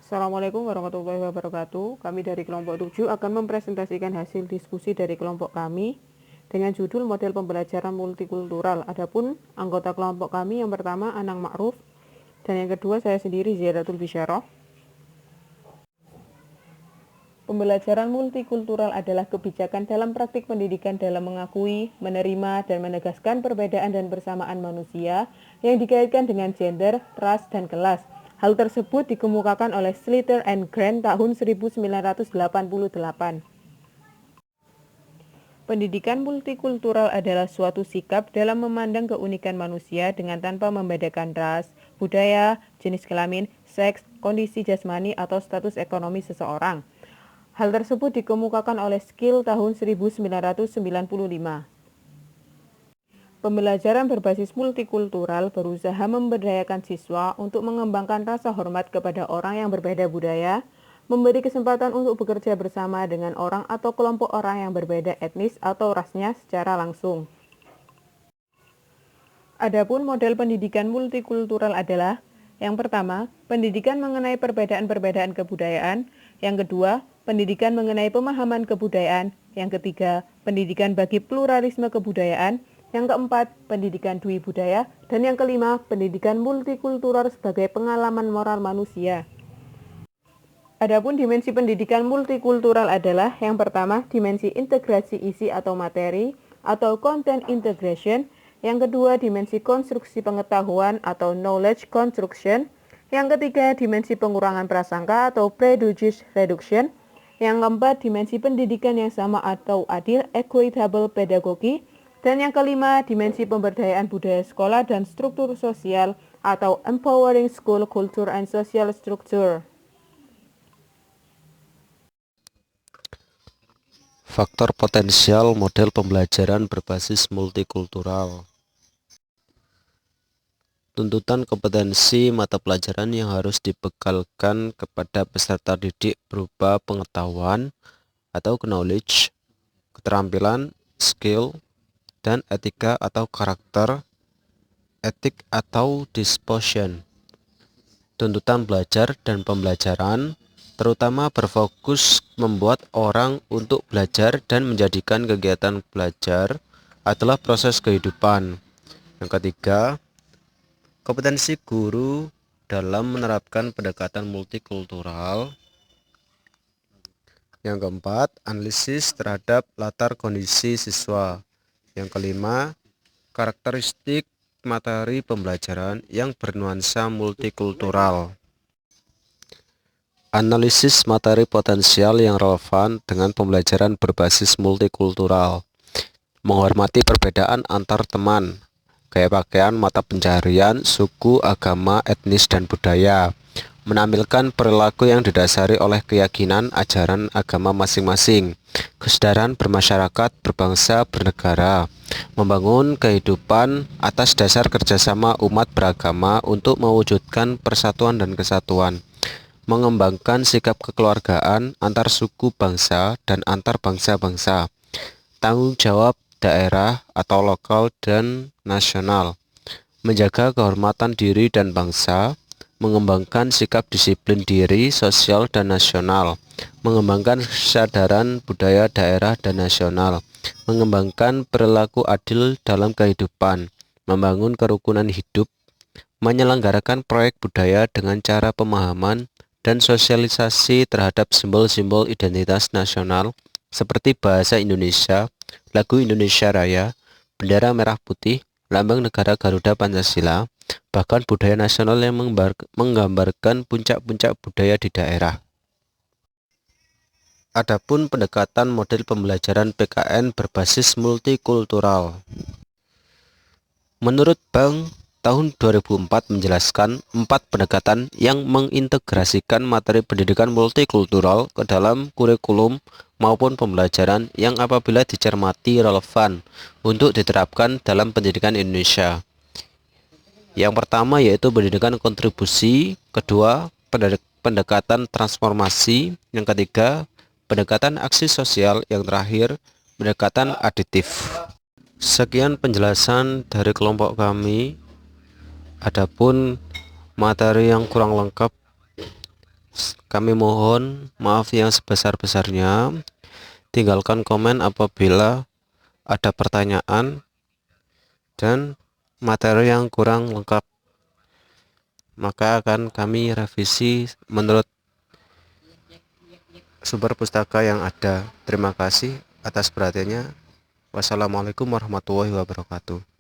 Assalamualaikum warahmatullahi wabarakatuh. Kami dari kelompok 7 akan mempresentasikan hasil diskusi dari kelompok kami dengan judul model pembelajaran multikultural. Adapun anggota kelompok kami yang pertama Anang Ma'ruf dan yang kedua saya sendiri Ziyadatul Bisyarah. Pembelajaran multikultural adalah kebijakan dalam praktik pendidikan dalam mengakui, menerima, dan menegaskan perbedaan dan persamaan manusia yang dikaitkan dengan gender, ras, dan kelas. Hal tersebut dikemukakan oleh Slater and Grant tahun 1988. Pendidikan multikultural adalah suatu sikap dalam memandang keunikan manusia dengan tanpa membedakan ras, budaya, jenis kelamin, seks, kondisi jasmani, atau status ekonomi seseorang. Hal tersebut dikemukakan oleh Skill tahun 1995. Pembelajaran berbasis multikultural berusaha memberdayakan siswa untuk mengembangkan rasa hormat kepada orang yang berbeda budaya, memberi kesempatan untuk bekerja bersama dengan orang atau kelompok orang yang berbeda etnis atau rasnya secara langsung. Adapun model pendidikan multikultural adalah yang pertama, pendidikan mengenai perbedaan-perbedaan kebudayaan. Yang kedua, pendidikan mengenai pemahaman kebudayaan. Yang ketiga, pendidikan bagi pluralisme kebudayaan. Yang keempat, pendidikan dwi budaya. Dan yang kelima, pendidikan multikultural sebagai pengalaman moral manusia. Adapun dimensi pendidikan multikultural adalah yang pertama, dimensi integrasi isi atau materi atau content integration. Yang kedua, dimensi konstruksi pengetahuan atau knowledge construction. Yang ketiga, dimensi pengurangan prasangka atau prejudice reduction. Yang keempat, dimensi pendidikan yang sama atau adil, equitable pedagogy. Dan yang kelima, dimensi pemberdayaan budaya sekolah dan struktur sosial atau empowering school culture and social structure. Faktor potensial model pembelajaran berbasis multikultural. Tuntutan kompetensi mata pelajaran yang harus dibekalkan kepada peserta didik berupa pengetahuan atau knowledge, keterampilan, skill, dan etika atau karakter, etik atau disposition. Tuntutan belajar dan pembelajaran terutama berfokus membuat orang untuk belajar dan menjadikan kegiatan belajar adalah proses kehidupan. Yang ketiga, kompetensi guru dalam menerapkan pendekatan multikultural. Yang keempat, analisis terhadap latar kondisi siswa. Yang kelima, karakteristik materi pembelajaran yang bernuansa multikultural. Analisis materi potensial yang relevan dengan pembelajaran berbasis multikultural. Menghormati perbedaan antar teman, gaya pakaian, mata pencaharian, suku, agama, etnis, dan budaya. Menampilkan perilaku yang didasari oleh keyakinan ajaran agama masing-masing. Kesadaran bermasyarakat, berbangsa, bernegara. Membangun kehidupan atas dasar kerjasama umat beragama untuk mewujudkan persatuan dan kesatuan. Mengembangkan sikap kekeluargaan antar suku bangsa dan antar bangsa-bangsa. Tanggung jawab daerah atau lokal dan nasional. Menjaga kehormatan diri dan bangsa. Mengembangkan sikap disiplin diri, sosial, dan nasional. Mengembangkan kesadaran budaya daerah dan nasional. Mengembangkan perilaku adil dalam kehidupan. Membangun kerukunan hidup. Menyelenggarakan proyek budaya dengan cara pemahaman dan sosialisasi terhadap simbol-simbol identitas nasional seperti bahasa Indonesia, lagu Indonesia Raya, bendera merah putih, lambang negara Garuda Pancasila, bahkan budaya nasional yang menggambarkan puncak-puncak budaya di daerah. Adapun pendekatan model pembelajaran PKN berbasis multikultural. Menurut Bank, tahun 2004 menjelaskan 4 pendekatan yang mengintegrasikan materi pendidikan multikultural ke dalam kurikulum maupun pembelajaran yang apabila dicermati relevan untuk diterapkan dalam pendidikan Indonesia. Yang pertama yaitu pendidikan kontribusi, kedua pendekatan transformasi, yang ketiga pendekatan aksi sosial, yang terakhir pendekatan aditif. Sekian penjelasan dari kelompok kami. Adapun materi yang kurang lengkap Kami mohon maaf yang sebesar-besarnya. Tinggalkan komen apabila ada pertanyaan dan materi yang kurang lengkap, maka akan kami revisi menurut sumber pustaka yang ada. Terima kasih atas perhatiannya. Wassalamualaikum warahmatullahi wabarakatuh.